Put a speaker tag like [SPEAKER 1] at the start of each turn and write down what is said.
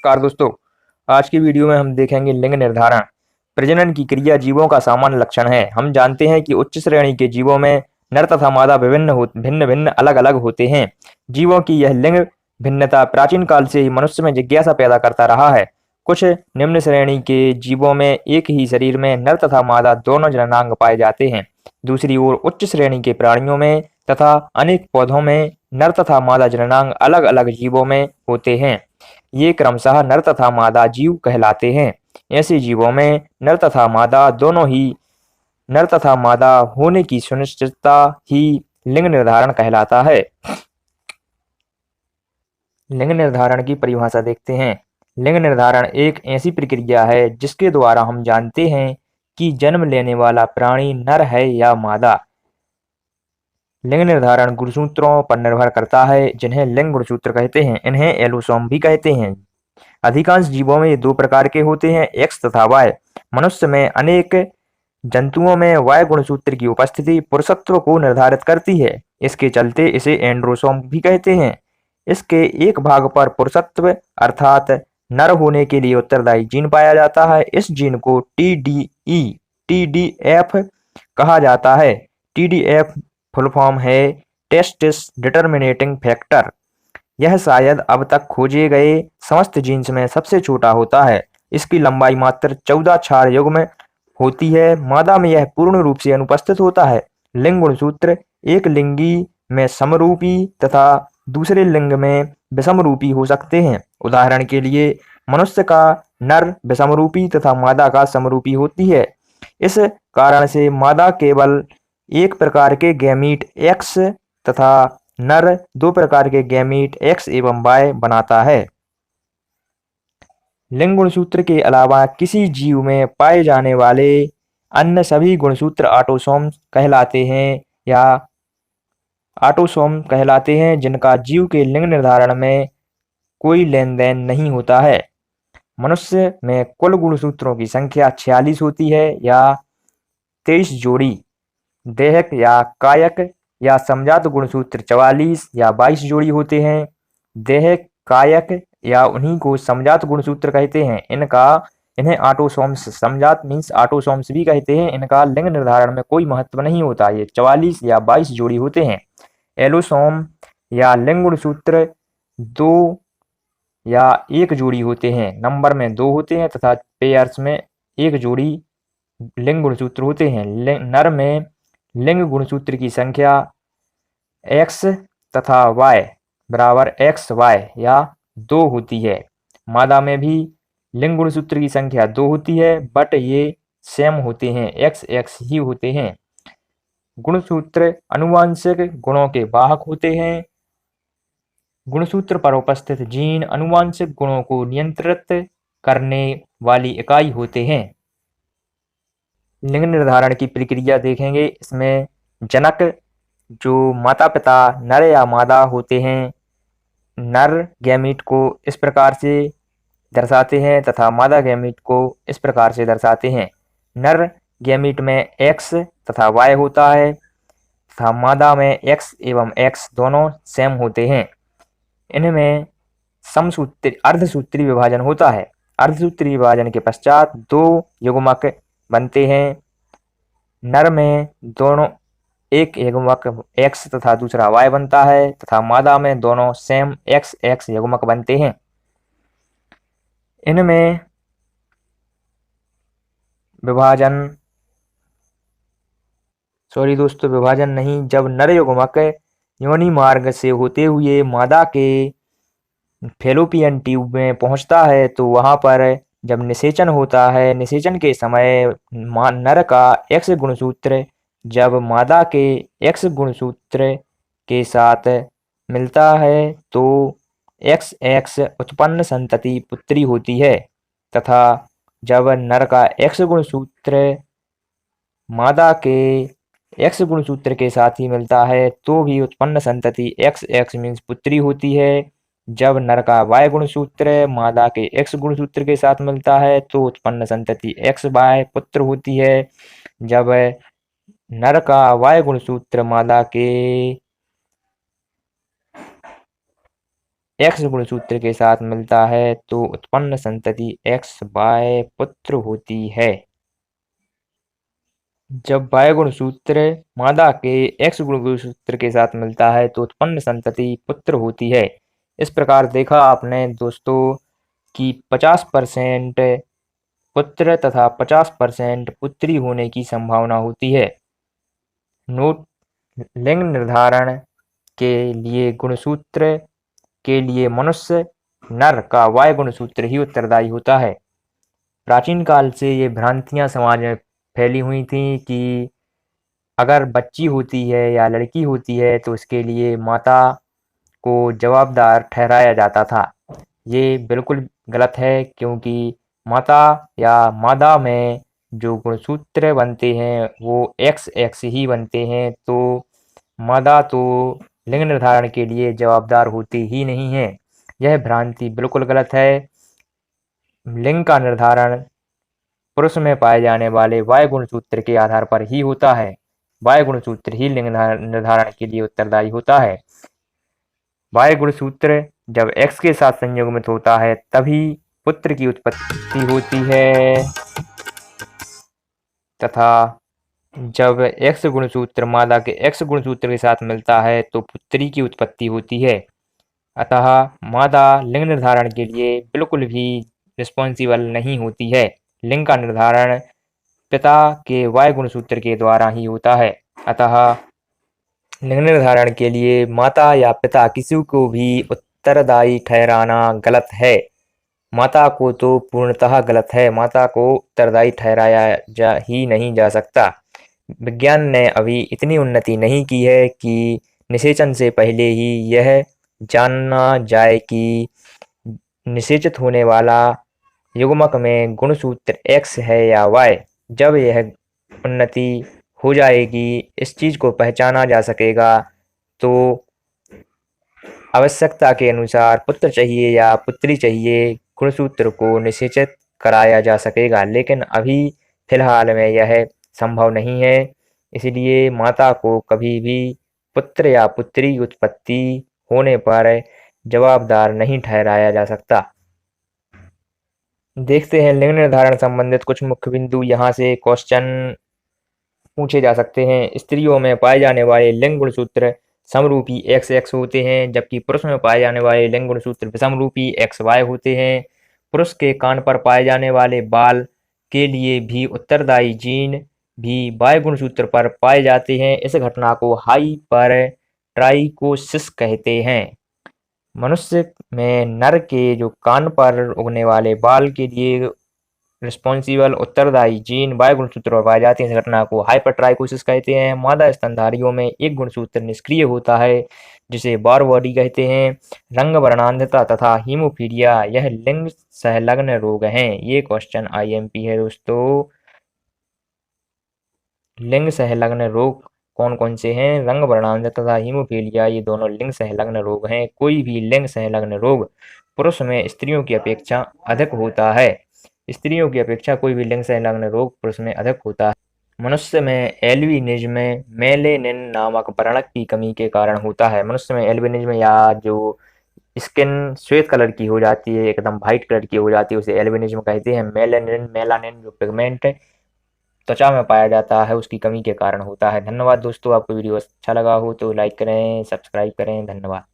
[SPEAKER 1] नमस्कार दोस्तों। आज की वीडियो में हम देखेंगे लिंग निर्धारण। प्रजनन की क्रिया जीवों का सामान्य लक्षण है। हम जानते हैं कि उच्च श्रेणी के जीवों में नर तथा मादा भिन्न भिन्न अलग अलग होते हैं। जीवों की यह लिंग भिन्नता प्राचीन काल से ही मनुष्य में जिज्ञासा पैदा करता रहा है। कुछ निम्न श्रेणी के जीवों में एक ही शरीर में नर तथा मादा दोनों जननांग पाए जाते हैं। दूसरी ओर उच्च श्रेणी के प्राणियों में तथा अनेक पौधों में नर तथा मादा जननांग अलग अलग जीवों में होते हैं। ये क्रमशः नर तथा मादा जीव कहलाते हैं। ऐसे जीवों में नर तथा मादा दोनों ही नर तथा मादा होने की सुनिश्चितता ही लिंग निर्धारण कहलाता है। लिंग निर्धारण की परिभाषा देखते हैं। लिंग निर्धारण एक ऐसी प्रक्रिया है जिसके द्वारा हम जानते हैं कि जन्म लेने वाला प्राणी नर है या मादा। लिंग निर्धारण गुणसूत्रों पर निर्भर करता है जिन्हें लिंग गुणसूत्र कहते हैं। इन्हें एलोसोम भी कहते हैं। अधिकांश जीवों में ये दो प्रकार के होते हैं, एक्स तथा वाई। मनुष्य में अनेक जंतुओं में वाई गुणसूत्र की उपस्थिति पुरुषत्व को निर्धारित करती है। इसके चलते इसे एंड्रोसोम भी कहते हैं। इसके एक भाग पर पुरुषत्व अर्थात नर होने के लिए उत्तरदायी जीन पाया जाता है। इस जीन को टीडीएफ कहा जाता है। टीडीएफ फुल फॉर्म है टेस्टिस डिटर्मिनेटिंग फैक्टर। यह शायद अब तक खोजे गए समस्त जीन्स में सबसे छोटा होता है। इसकी लंबाई मात्र 14 क्षार युग्म होती है। मादा में यह पूर्ण रूप से अनुपस्थित होता है। लिंग गुणसूत्र एक लिंगी में समरूपी तथा दूसरे लिंग में विषमरूपी हो सकते हैं। उदाहरण के लिए मनुष्य का नर विषमरूपी तथा मादा का समरूपी होती है। इस कारण से मादा केवल एक प्रकार के गैमीट एक्स तथा नर दो प्रकार के गैमीट एक्स एवं वाई बनाता है। लिंग गुणसूत्र के अलावा किसी जीव में पाए जाने वाले अन्य सभी गुणसूत्र ऑटोसोम कहलाते हैं जिनका जीव के लिंग निर्धारण में कोई लेन देन नहीं होता है। मनुष्य में कुल गुणसूत्रों की संख्या 46 होती है या 23 जोड़ी। देहक या कायक या समजात गुणसूत्र 44 या 22 जोड़ी होते हैं। देहक कायक या उन्हीं को समजात गुणसूत्र कहते हैं। इन्हें ऑटोसोम्स समजात मीन्स ऑटोसोम्स भी कहते हैं। इनका लिंग निर्धारण में कोई महत्व नहीं होता। ये 44 या 22 जोड़ी होते हैं। एलोसोम या लिंग गुणसूत्र 2 या 1 जोड़ी होते हैं। नंबर में 2 होते हैं तथा पेयर्स में 1 जोड़ी लिंग गुणसूत्र होते हैं। नर में लिंग गुणसूत्र की संख्या एक्स तथा वाई बराबर एक्स वाई या 2 होती है। मादा में भी लिंग गुणसूत्र की संख्या 2 होती है, बट ये सेम होते हैं, एक्स एक्स ही होते हैं। गुणसूत्र आनुवंशिक गुणों के वाहक होते हैं। गुणसूत्र पर उपस्थित जीन आनुवंशिक गुणों को नियंत्रित करने वाली इकाई होते हैं। लिंग निर्धारण की प्रक्रिया देखेंगे। इसमें जनक जो माता पिता नर या मादा होते हैं, नर गैमीट को इस प्रकार से दर्शाते हैं तथा मादा गैमीट को इस प्रकार से दर्शाते हैं। नर गैमीट में एक्स तथा वाई होता है तथा मादा में एक्स एवं एक्स दोनों सेम होते हैं। इनमें अर्धसूत्री विभाजन होता है। अर्धसूत्री विभाजन के पश्चात 2 युग्मक बनते हैं। नर में दोनों एक युग्मक एक्स तथा दूसरा वाई बनता है तथा मादा में दोनों सेम एक्स एक्स युग्मक बनते हैं। इनमें विभाजन नहीं, जब नर युग्मक योनि मार्ग से होते हुए मादा के फैलोपियन ट्यूब में पहुंचता है तो वहां पर जब निषेचन होता है, निषेचन के समय नर का एक्स गुणसूत्र जब मादा के एक्स गुणसूत्र के साथ मिलता है तो एक्स एक्स उत्पन्न संतति पुत्री होती है तथा जब नर का एक्स गुणसूत्र मादा के एक्स गुणसूत्र के साथ ही मिलता है तो भी उत्पन्न संतति एक्स एक्स मीन्स पुत्री होती है। जब नर का वाई गुणसूत्र मादा के एक्स गुणसूत्र के साथ मिलता है तो उत्पन्न संतति एक्स वाई पुत्र होती है। जब नर का वाई गुणसूत्र मादा के एक्स गुणसूत्र के साथ मिलता है तो उत्पन्न संतति एक्स वाय पुत्र होती है। जब वाय गुणसूत्र मादा के एक्स गुणसूत्र के साथ मिलता है तो उत्पन्न संतति पुत्र होती है। इस प्रकार देखा आपने दोस्तों कि 50% पुत्र तथा 50% पुत्री होने की संभावना होती है। नोट, लिंग निर्धारण के लिए गुणसूत्र के लिए मनुष्य नर का वाय गुणसूत्र ही उत्तरदायी होता है। प्राचीन काल से ये भ्रांतियां समाज में फैली हुई थी कि अगर बच्ची होती है या लड़की होती है तो उसके लिए माता को जवाबदार ठहराया जाता था। ये बिल्कुल गलत है, क्योंकि माता या मादा में जो गुणसूत्र बनते हैं वो एक्स एक्स ही बनते हैं, तो मादा तो लिंग निर्धारण के लिए जवाबदार होती ही नहीं है। यह भ्रांति बिल्कुल गलत है। लिंग का निर्धारण पुरुष में पाए जाने वाले वाय गुणसूत्र के आधार पर ही होता है। वाय गुणसूत्र ही लिंग निर्धारण के लिए उत्तरदायी होता है। वाय गुणसूत्र जब एक्स के साथ संयुग्मित होता है तभी पुत्र की उत्पत्ति होती है, तथा जब एक्स गुणसूत्र मादा के एक्स गुणसूत्र के साथ मिलता है तो पुत्री की उत्पत्ति होती है। अतः मादा लिंग निर्धारण के लिए बिल्कुल भी रिस्पॉन्सिबल नहीं होती है। लिंग का निर्धारण पिता के वाय गुणसूत्र के द्वारा ही होता है। अतः लिंग निर्धारण के लिए माता या पिता किसी को भी उत्तरदायी ठहराना गलत है। माता को तो पूर्णतः गलत है, माता को उत्तरदायी ठहराया जा ही नहीं जा सकता। विज्ञान ने अभी इतनी उन्नति नहीं की है कि निषेचन से पहले ही यह जानना जाए कि निषेचित होने वाला युग्मक में गुणसूत्र एक्स है या वाई। जब यह उन्नति हो जाएगी, इस चीज को पहचाना जा सकेगा, तो आवश्यकता के अनुसार पुत्र चाहिए या पुत्री चाहिए, गुणसूत्र को निषेचित कराया जा सकेगा। लेकिन अभी फिलहाल में यह संभव नहीं है, इसलिए माता को कभी भी पुत्र या पुत्री की उत्पत्ति होने पर जवाबदार नहीं ठहराया जा सकता। देखते हैं लिंग निर्धारण संबंधित कुछ मुख्य बिंदु। यहाँ से क्वेश्चन पूछे जा सकते हैं। स्त्रियों में पाए जाने वाले लिंग गुणसूत्र समरूपी एक्स एक्स होते हैं, जबकि पुरुष में पाए जाने वाले लिंग गुणसूत्र विषमरूपी एक्स वाई होते हैं। पुरुष के कान पर पाए जाने वाले बाल के लिए भी उत्तरदायी जीन भी वाई गुणसूत्र पर पाए जाते हैं। इस घटना को हाइपर ट्राइकोसिस कहते हैं। मनुष्य में नर के जो कान पर उगने वाले बाल के लिए रिस्पॉन्सिबल उत्तरदायी जीन वाई गुणसूत्र पर पाए जाते हैं। इस घटना को हाइपरट्राइकोसिस कहते हैं। मादा स्तनधारियों में एक गुणसूत्र निष्क्रिय होता है, जिसे बार बॉडी कहते हैं। रंग वर्णांधता तथा हीमोफीलिया यह लिंग संलग्न रोग हैं। ये क्वेश्चन आईएमपी है दोस्तों। लिंग संलग्न रोग कौन कौन से हैं? रंग वर्णांधता तथा हीमोफीलिया ये दोनों लिंग संलग्न रोग हैं। कोई भी लिंग संलग्न रोग पुरुष में स्त्रियों की अपेक्षा अधिक होता है। स्त्रियों की अपेक्षा कोई भी लिंग संलग्न रोग पुरुष में अधिक होता है। मनुष्य में एल्बिनिज्म मेलेनिन नामक वर्णक की कमी के कारण होता है। मनुष्य में एल्बिनिज्म या जो स्किन श्वेत कलर की हो जाती है, एकदम व्हाइट कलर की हो जाती है, उसे एल्बिनिज्म कहते हैं। मेलेनिन मेलानिन जो पिगमेंट त्वचा में पाया जाता है उसकी कमी के कारण होता है। धन्यवाद दोस्तों। आपको वीडियो अच्छा लगा हो तो लाइक करें, सब्सक्राइब करें। धन्यवाद।